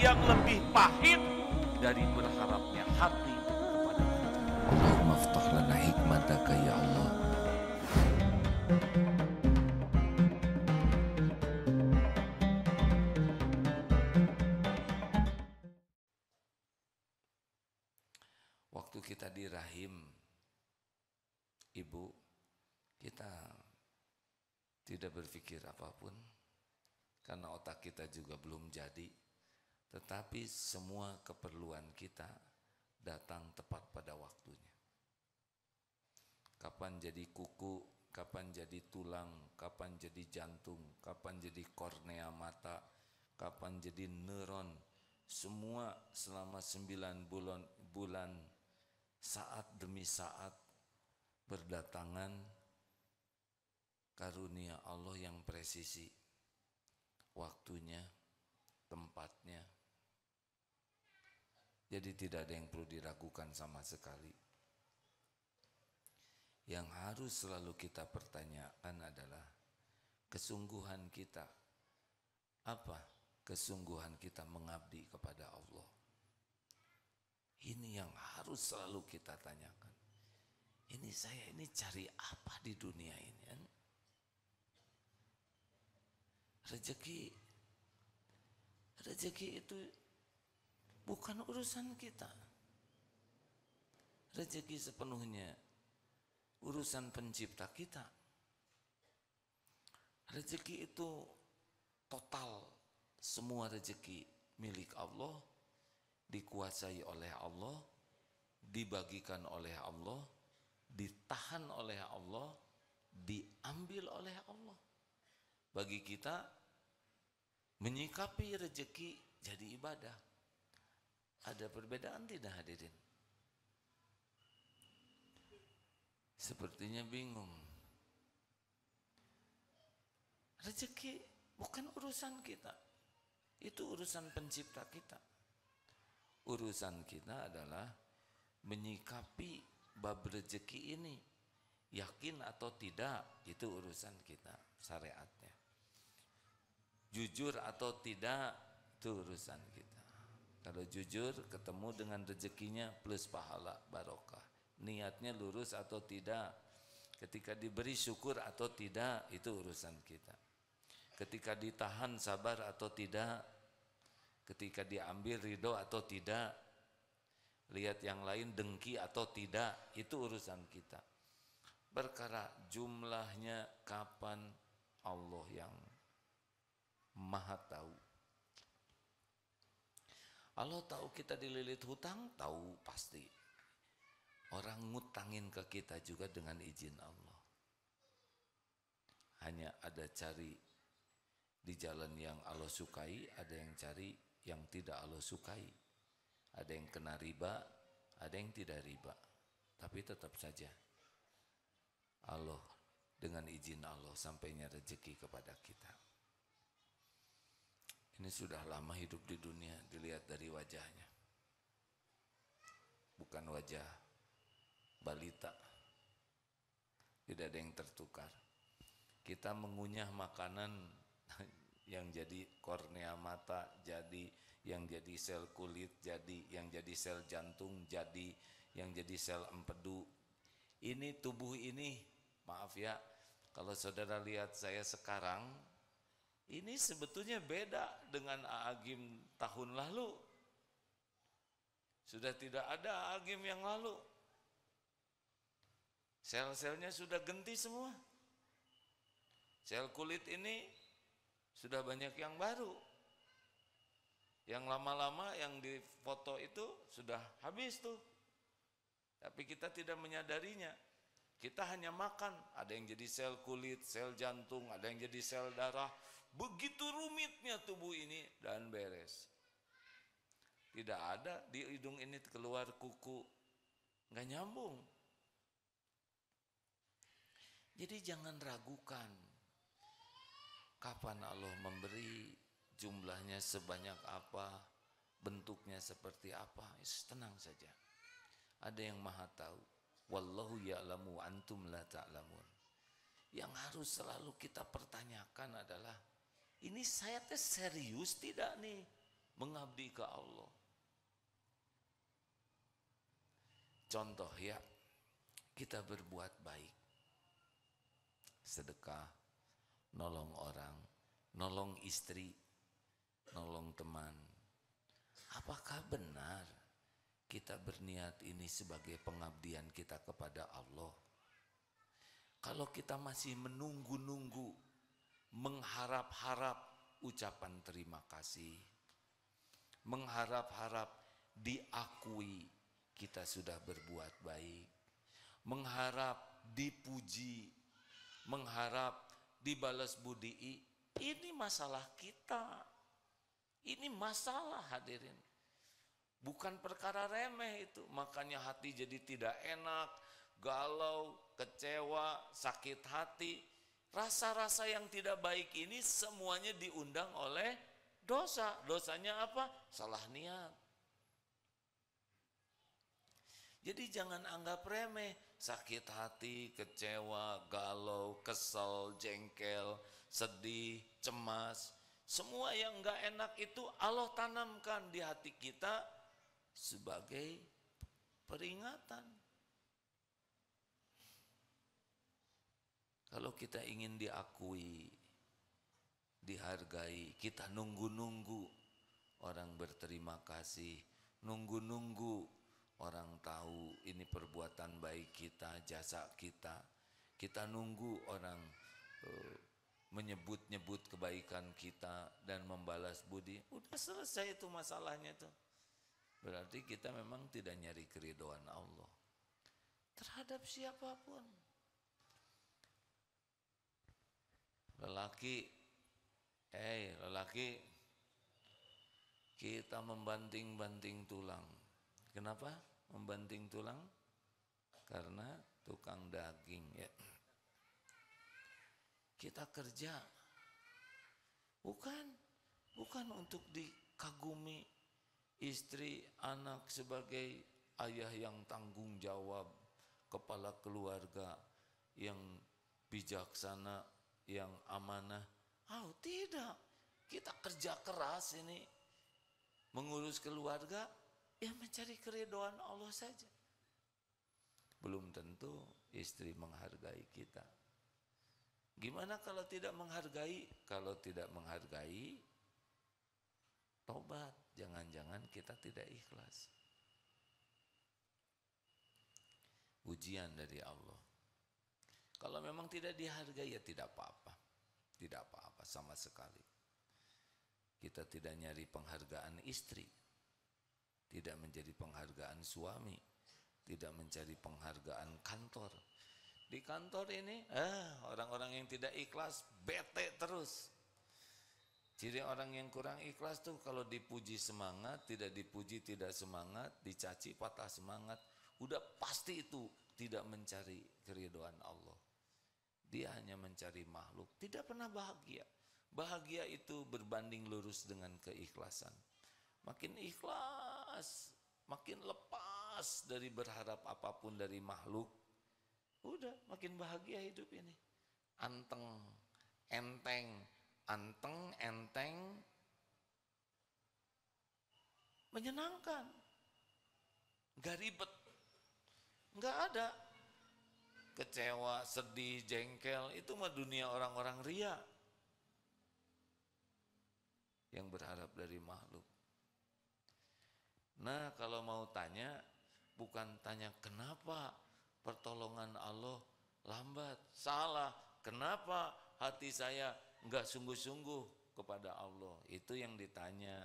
yang lebih pahit dari berharapnya hati kepada kita. Allahumma aftah lana hikmataka ya Allah. Waktu kita di rahim ibu, kita tidak berpikir apapun karena otak kita juga belum jadi, tetapi semua keperluan kita datang tepat pada waktunya. Kapan jadi kuku, kapan jadi tulang, kapan jadi jantung, kapan jadi kornea mata, kapan jadi neuron, semua selama 9 bulan saat demi saat berdatangan karunia Allah yang presisi, waktunya, tempatnya. Jadi tidak ada yang perlu diragukan sama sekali. Yang harus selalu kita pertanyakan adalah kesungguhan kita. Apa kesungguhan kita mengabdi kepada Allah? Ini yang harus selalu kita tanyakan. Ini saya ini cari apa di dunia ini? Rezeki itu bukan urusan kita. Rezeki sepenuhnya urusan pencipta kita. Rezeki itu total, semua rezeki milik Allah, dikuasai oleh Allah, dibagikan oleh Allah, ditahan oleh Allah, diambil oleh Allah. Bagi kita menyikapi rezeki jadi ibadah. Ada perbedaan tidak hadirin? Sepertinya bingung. Rezeki bukan urusan kita. Itu urusan pencipta kita. Urusan kita adalah menyikapi bab rezeki ini. Yakin atau tidak, itu urusan kita, syariatnya. Jujur atau tidak, itu urusan kita. Kalau jujur, ketemu dengan rezekinya plus pahala, barokah. Niatnya lurus atau tidak, ketika diberi syukur atau tidak, itu urusan kita. Ketika ditahan sabar atau tidak, ketika diambil ridho atau tidak, lihat yang lain dengki atau tidak, itu urusan kita. Perkara jumlahnya kapan, Allah yang Maha tahu. Allah tahu kita dililit hutang, tahu pasti. Orang ngutangin ke kita juga dengan izin Allah. Hanya ada cari di jalan yang Allah sukai, ada yang cari yang tidak Allah sukai. Ada yang kena riba, ada yang tidak riba. Tapi tetap saja Allah, dengan izin Allah sampainya rezeki kepada kita. Ini sudah lama hidup di dunia, dilihat dari wajahnya. Bukan wajah balita. Tidak ada yang tertukar. Kita mengunyah makanan yang jadi kornea mata, jadi yang jadi sel kulit, jadi yang jadi sel jantung, jadi yang jadi sel empedu. Ini tubuh ini, maaf ya, kalau saudara lihat saya sekarang, ini sebetulnya beda dengan Aagim tahun lalu. Sudah tidak ada Aagim yang lalu. Sel-selnya sudah ganti semua. Sel kulit ini sudah banyak yang baru. Yang lama-lama yang di foto itu sudah habis tuh. Tapi kita tidak menyadarinya. Kita hanya makan, ada yang jadi sel kulit, sel jantung, ada yang jadi sel darah. Begitu rumitnya tubuh ini dan beres. Tidak ada di hidung ini keluar kuku, nggak nyambung. Jadi jangan ragukan kapan Allah memberi, jumlahnya sebanyak apa, bentuknya seperti apa. Tenang saja. Ada yang Maha tahu. Wallahu ya'lamu antum la ta'lamun. Yang harus selalu kita pertanyakan adalah, ini saya teh serius tidak nih? mengabdi ke Allah. Contoh ya, kita berbuat baik, sedekah, nolong orang, nolong istri, nolong teman. Apakah benar kita berniat ini sebagai pengabdian kita kepada Allah? Kalau kita masih menunggu-nunggu, mengharap-harap ucapan terima kasih, mengharap-harap diakui kita sudah berbuat baik, mengharap dipuji, mengharap dibalas budi, ini masalah kita. Ini masalah hadirin. Bukan perkara remeh itu. Makanya hati jadi tidak enak, galau, kecewa, sakit hati. Rasa-rasa yang tidak baik ini semuanya diundang oleh dosa. Dosanya apa? Salah niat. Jadi jangan anggap remeh, sakit hati, kecewa, galau, kesel, jengkel, sedih, cemas. Semua yang enggak enak itu Allah tanamkan di hati kita sebagai peringatan. Kalau kita ingin diakui, dihargai, kita nunggu-nunggu orang berterima kasih, nunggu-nunggu orang tahu ini perbuatan baik kita, jasa kita. Kita nunggu orang menyebut-nyebut kebaikan kita dan membalas budi. Udah selesai itu masalahnya tuh. Berarti kita memang tidak nyari keridhaan Allah terhadap siapapun. Lelaki, kita membanting-banting tulang. Kenapa membanting tulang? Karena tukang daging ya. Kita kerja bukan untuk dikagumi istri, anak sebagai ayah yang tanggung jawab, kepala keluarga yang bijaksana, yang amanah. Oh, tidak. Kita kerja keras ini mengurus keluarga, ya mencari keridhaan Allah saja. Belum tentu istri menghargai kita. Gimana kalau tidak menghargai? Kalau tidak menghargai, tobat. Jangan-jangan kita tidak ikhlas. Ujian dari Allah. Kalau memang tidak dihargai ya tidak apa-apa. Tidak apa-apa sama sekali. Kita tidak nyari penghargaan istri. Tidak menjadi penghargaan suami, tidak mencari penghargaan kantor. Di kantor ini, orang-orang yang tidak ikhlas, bete terus. Ciri orang yang kurang ikhlas tuh kalau dipuji semangat, tidak dipuji tidak semangat, dicaci patah semangat. Udah pasti itu tidak mencari keridhaan Allah. Dia hanya mencari makhluk, tidak pernah bahagia. Bahagia itu berbanding lurus dengan keikhlasan. Makin ikhlas, makin lepas dari berharap apapun dari makhluk, udah makin bahagia hidup ini. Anteng, enteng, menyenangkan, gak ribet, gak ada kecewa, sedih, jengkel. Itu mah dunia orang-orang ria yang berharap dari makhluk. Nah, kalau mau tanya, bukan tanya kenapa pertolongan Allah lambat. Salah. Kenapa hati saya enggak sungguh-sungguh kepada Allah? Itu yang ditanya.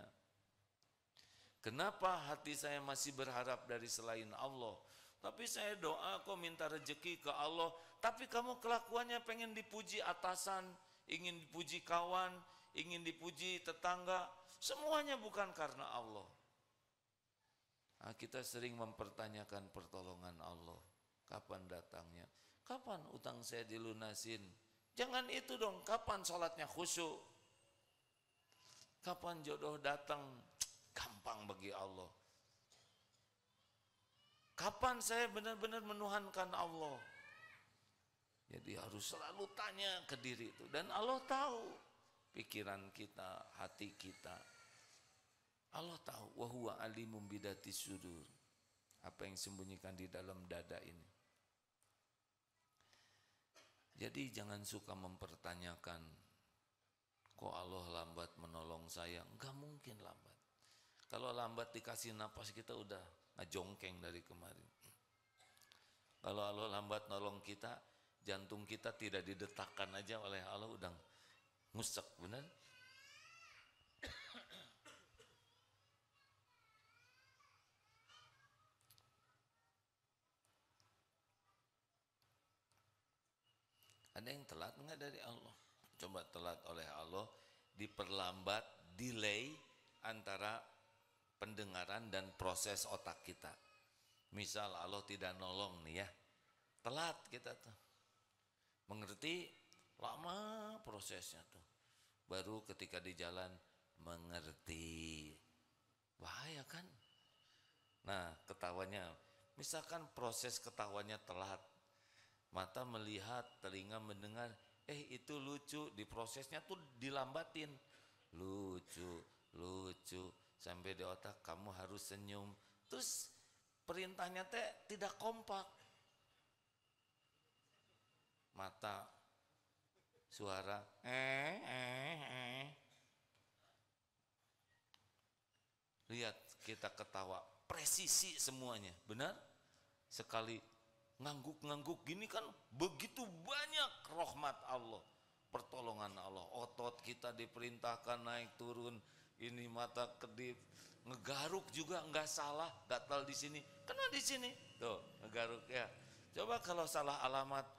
Kenapa hati saya masih berharap dari selain Allah? Tapi saya doa kok minta rezeki ke Allah, tapi kamu kelakuannya pengen dipuji atasan, ingin dipuji kawan, ingin dipuji tetangga, semuanya bukan karena Allah. Nah, kita sering mempertanyakan pertolongan Allah. Kapan datangnya? Kapan utang saya dilunasin? Jangan itu dong, kapan sholatnya khusyuk? Kapan jodoh datang? Gampang bagi Allah. Kapan saya benar-benar menuhankan Allah? Jadi harus selalu tanya ke diri itu. Dan Allah tahu pikiran kita, hati kita. Allah tahu, wa huwa alimum bidatis sudur. Apa yang sembunyikan di dalam dada ini. Jadi jangan suka mempertanyakan, kok Allah lambat menolong saya? Enggak mungkin lambat. Kalau lambat dikasih napas kita udah ngejongkeng dari kemarin. Kalau Allah lambat nolong kita, jantung kita tidak didetakkan aja oleh Allah udah ngusek, benar? Ada yang telat enggak dari Allah? Coba telat oleh Allah, diperlambat, delay antara pendengaran dan proses otak kita. Misal Allah tidak nolong nih ya, telat kita tuh. Mengerti, lama prosesnya tuh. Baru ketika di jalan mengerti. Bahaya kan? Nah, ketawanya, misalkan proses ketawanya telat. Mata melihat, telinga mendengar, itu lucu, diprosesnya tuh dilambatin. Lucu, lucu, sampai di otak kamu harus senyum. Terus perintahnya tidak kompak. Mata, suara, lihat kita ketawa, presisi semuanya, benar? Sekali ngangguk-ngangguk gini kan begitu banyak rahmat Allah, pertolongan Allah. Otot kita diperintahkan naik turun, ini mata kedip, ngegaruk juga nggak salah, gatal di sini, kena di sini, tuh ngegaruk ya. Coba kalau salah alamat,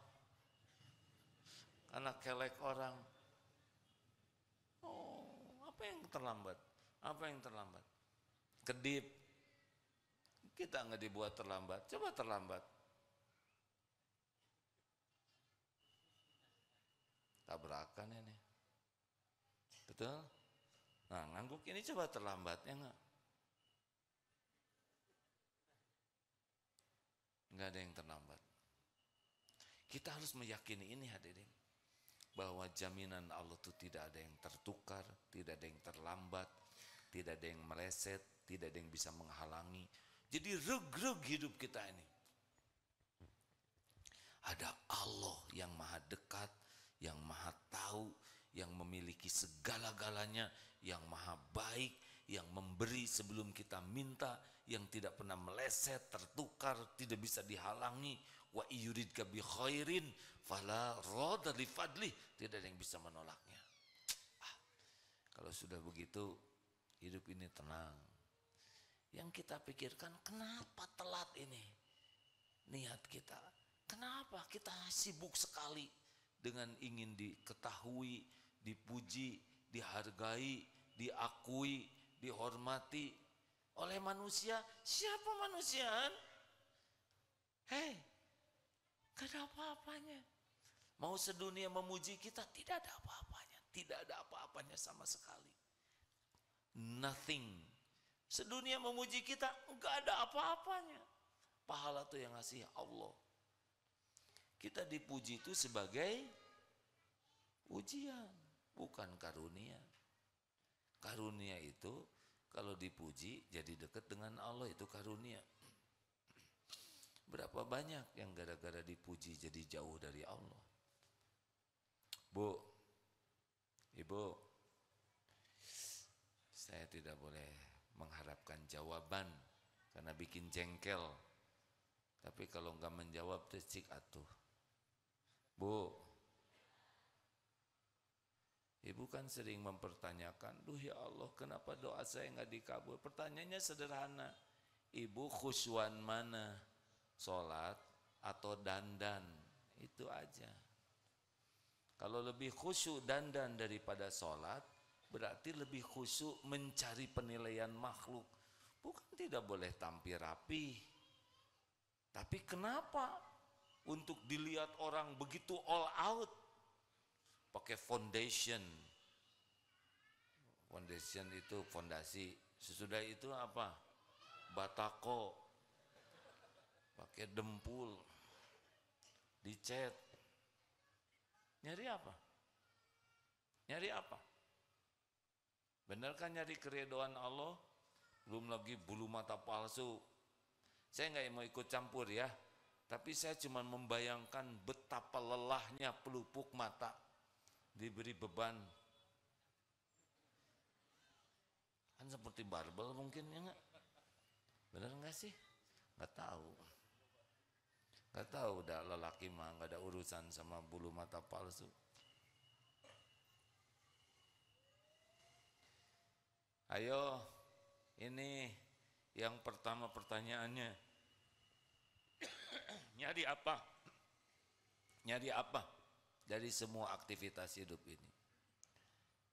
anak kelek orang, apa yang terlambat? Apa yang terlambat? Kedip, kita nggak dibuat terlambat, coba terlambat. Tabrakan ini, betul? Nah, ngangguk ini coba terlambatnya enggak? Enggak ada yang terlambat. Kita harus meyakini ini hadirin, bahwa jaminan Allah itu tidak ada yang tertukar, tidak ada yang terlambat, tidak ada yang meleset, tidak ada yang bisa menghalangi. Jadi reg-reg hidup kita ini. Ada Allah yang maha dekat, yang maha tahu, yang memiliki segala-galanya, yang maha baik, yang memberi sebelum kita minta, yang tidak pernah meleset, tertukar, tidak bisa dihalangi. Wa yuridka bi khairin fala radda li fadli, tidak ada yang bisa menolaknya. Kalau sudah begitu, hidup ini tenang. Yang kita pikirkan, kenapa telat ini? Niat kita, kenapa kita sibuk sekali dengan ingin diketahui, dipuji, dihargai, diakui, dihormati oleh manusia. Siapa manusiaan? Hei, gak ada apa-apanya. Mau sedunia memuji kita, tidak ada apa-apanya. Tidak ada apa-apanya sama sekali. Nothing. Sedunia memuji kita, gak ada apa-apanya. Pahala itu yang ngasih Allah. Kita dipuji itu sebagai ujian, bukan karunia. Karunia itu kalau dipuji jadi dekat dengan Allah, itu karunia. Berapa banyak yang gara-gara dipuji jadi jauh dari Allah. Bu, Ibu, saya tidak boleh mengharapkan jawaban karena bikin jengkel. Tapi kalau enggak menjawab cik atuh. Bu, Ibu kan sering mempertanyakan, duh ya Allah kenapa doa saya enggak dikabul? Pertanyaannya sederhana, Ibu khusyuan mana? Sholat atau dandan? Itu aja. Kalau lebih khusyuk dandan daripada sholat, berarti lebih khusyuk mencari penilaian makhluk. Bukan tidak boleh tampil rapi. Tapi kenapa untuk dilihat orang begitu all out? Pakai foundation. Foundation itu fondasi. Sesudah itu apa? Batako. Pakai dempul. Dicat. Nyari apa? Nyari apa? Benar kan nyari keridhaan Allah? belum lagi bulu mata palsu. Saya nggak mau ikut campur ya, tapi saya cuma membayangkan betapa lelahnya pelupuk mata diberi beban. Kan seperti barbel mungkin ya nggak? Bener nggak sih? Nggak tahu. Nggak tahu, udah lelaki mah nggak ada urusan sama bulu mata palsu. Ayo, ini yang pertama pertanyaannya. Nyari apa? Nyari apa dari semua aktivitas hidup ini?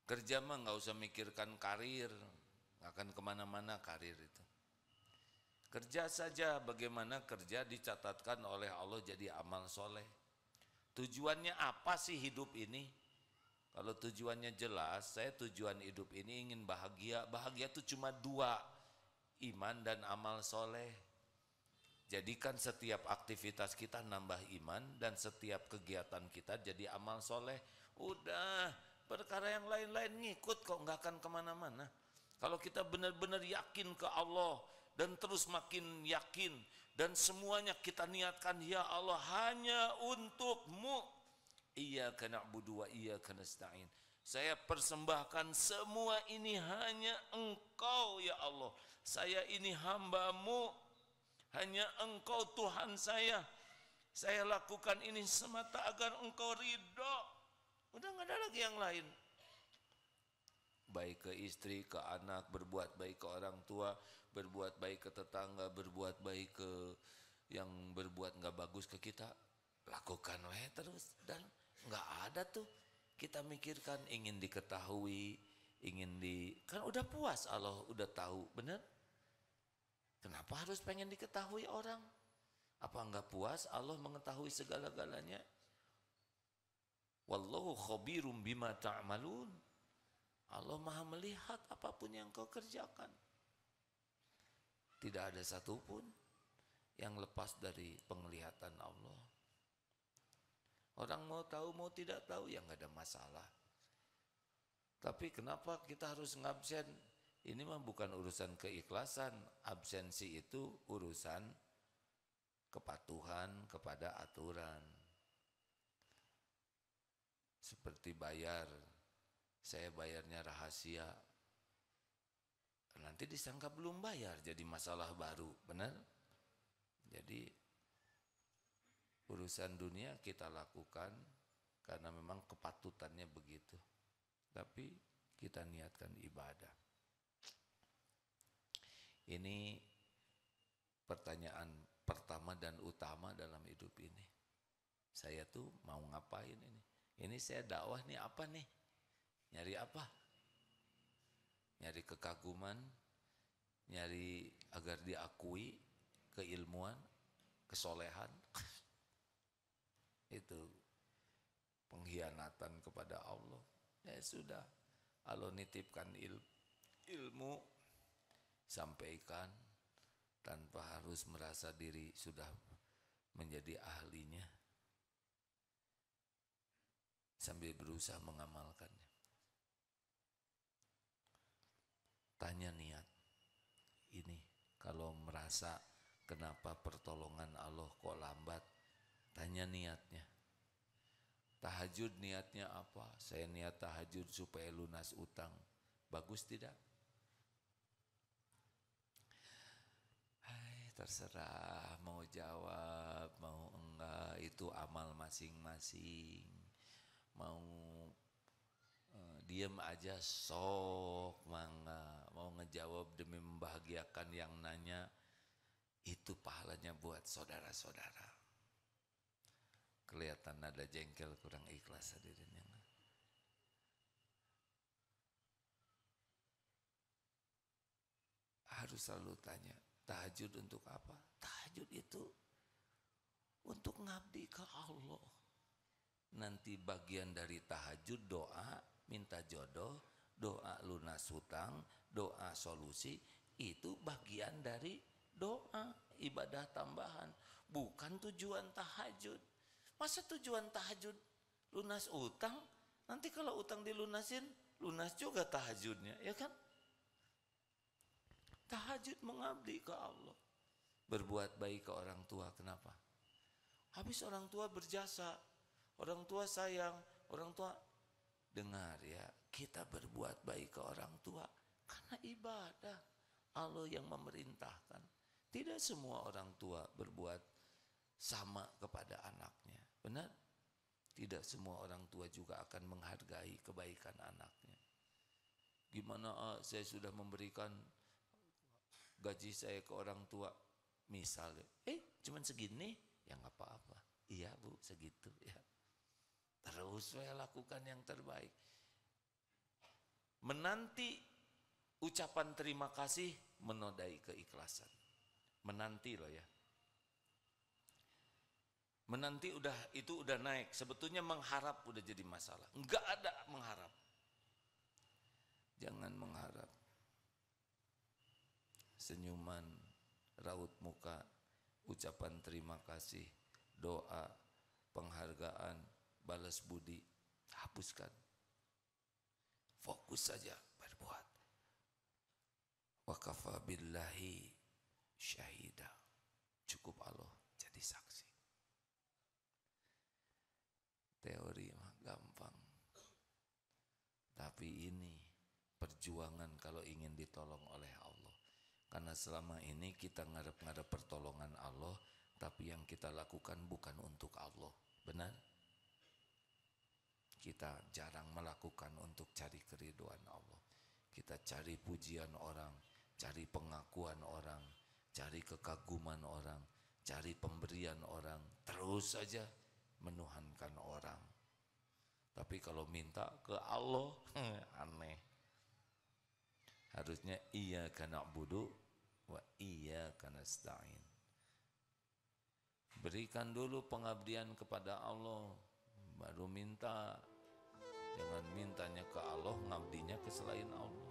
Kerja mah nggak usah mikirkan karir, nggak akan kemana-mana karir itu. Kerja saja, bagaimana kerja dicatatkan oleh Allah jadi amal soleh. Tujuannya apa sih hidup ini? Kalau tujuannya jelas, saya tujuan hidup ini ingin bahagia. Bahagia itu cuma dua, iman dan amal soleh. Jadikan setiap aktivitas kita nambah iman dan setiap kegiatan kita jadi amal soleh. Udah, perkara yang lain-lain ngikut kok, nggak akan kemana-mana. Kalau kita benar-benar yakin ke Allah dan terus makin yakin dan semuanya kita niatkan, ya Allah hanya untuk-Mu. Iyyaka na'budu wa iyyaka nasta'in. Saya persembahkan semua ini hanya Engkau ya Allah. Saya ini hamba-Mu, hanya Engkau Tuhan saya. Saya lakukan ini semata agar Engkau ridho. Udah nggak ada lagi yang lain. Baik ke istri, ke anak, berbuat baik ke orang tua, berbuat baik ke tetangga, berbuat baik ke yang berbuat nggak bagus ke kita, lakukan weh terus. Dan nggak ada tuh kita mikirkan ingin diketahui, kan udah puas, Allah udah tahu, bener? Kenapa harus pengen diketahui orang? Apa nggak puas Allah mengetahui segala-galanya? Wallahu khabirum bima ta'malun. Allah maha melihat apapun yang kau kerjakan. Tidak ada satupun yang lepas dari penglihatan Allah. Orang mau tahu mau tidak tahu ya nggak ada masalah. Tapi kenapa kita harus ngabsen? Ini mah bukan urusan keikhlasan. Absensi itu urusan kepatuhan kepada aturan. Seperti bayar. Saya bayarnya rahasia, nanti disangka belum bayar jadi masalah baru, benar? Jadi urusan dunia kita lakukan karena memang kepatutannya begitu, tapi kita niatkan ibadah. Ini pertanyaan pertama dan utama dalam hidup ini. Saya tuh mau ngapain ini? Ini saya dakwah nih apa nih? Nyari apa? Nyari kekaguman, nyari agar diakui keilmuan, kesolehan. Itu pengkhianatan kepada Allah. Ya sudah, Allah nitipkan ilmu, sampaikan tanpa harus merasa diri sudah menjadi ahlinya, sambil berusaha mengamalkannya. Tanya niat ini, kalau merasa kenapa pertolongan Allah kok lambat, tanya niatnya. Tahajud niatnya apa? Saya niat tahajud supaya lunas utang. Bagus tidak? Hai, terserah mau jawab, mau enggak, itu amal masing-masing. Mau diem aja sok mangga, mau ngejawab demi membahagiakan yang nanya, itu pahalanya buat saudara-saudara. Kelihatan ada jengkel, kurang ikhlas hadirin yang harus selalu tanya, tahajud untuk apa? Tahajud itu untuk ngabdi ke Allah. Nanti bagian dari tahajud doa, minta jodoh, doa lunas hutang, doa solusi, itu bagian dari doa, ibadah tambahan, bukan tujuan tahajud. Masa tujuan tahajud lunas utang? Nanti kalau utang dilunasin, lunas juga tahajudnya, ya kan? tahajud mengabdi ke Allah. Berbuat baik ke orang tua, kenapa? Habis orang tua berjasa, orang tua sayang, orang tua dengar ya, kita berbuat baik ke orang tua karena ibadah. Allah yang memerintahkan. Tidak semua orang tua berbuat sama kepada anaknya. Benar? Tidak semua orang tua juga akan menghargai kebaikan anaknya. Gimana saya sudah memberikan gaji saya ke orang tua, misalnya, cuman segini, ya nggak apa-apa. Iya Bu, segitu ya. Terus saya lakukan yang terbaik. Menanti ucapan terima kasih menodai keikhlasan. Menanti loh ya. Menanti itu udah naik. Sebetulnya mengharap udah jadi masalah. Enggak ada mengharap. Jangan mengharap. Senyuman, raut muka, ucapan terima kasih, doa, penghargaan, balas budi, hapuskan. Fokus saja berbuat. Wa kafa billahi syahida. Cukup Allah jadi saksi. Teori mah gampang. Tapi ini perjuangan kalau ingin ditolong oleh Allah. Karena selama ini kita ngarep-ngarep pertolongan Allah, tapi yang kita lakukan bukan untuk Allah. Benar? Kita jarang melakukan untuk cari keriduan Allah. Kita cari pujian orang, cari pengakuan orang, cari kekaguman orang, cari pemberian orang, terus saja menuhankan orang. Tapi kalau minta ke Allah, aneh. Harusnya iyyaka na'budu wa iyyaka nasta'in. Berikan dulu pengabdian kepada Allah, baru minta. Jangan mintanya ke Allah, ngabdinya ke selain Allah.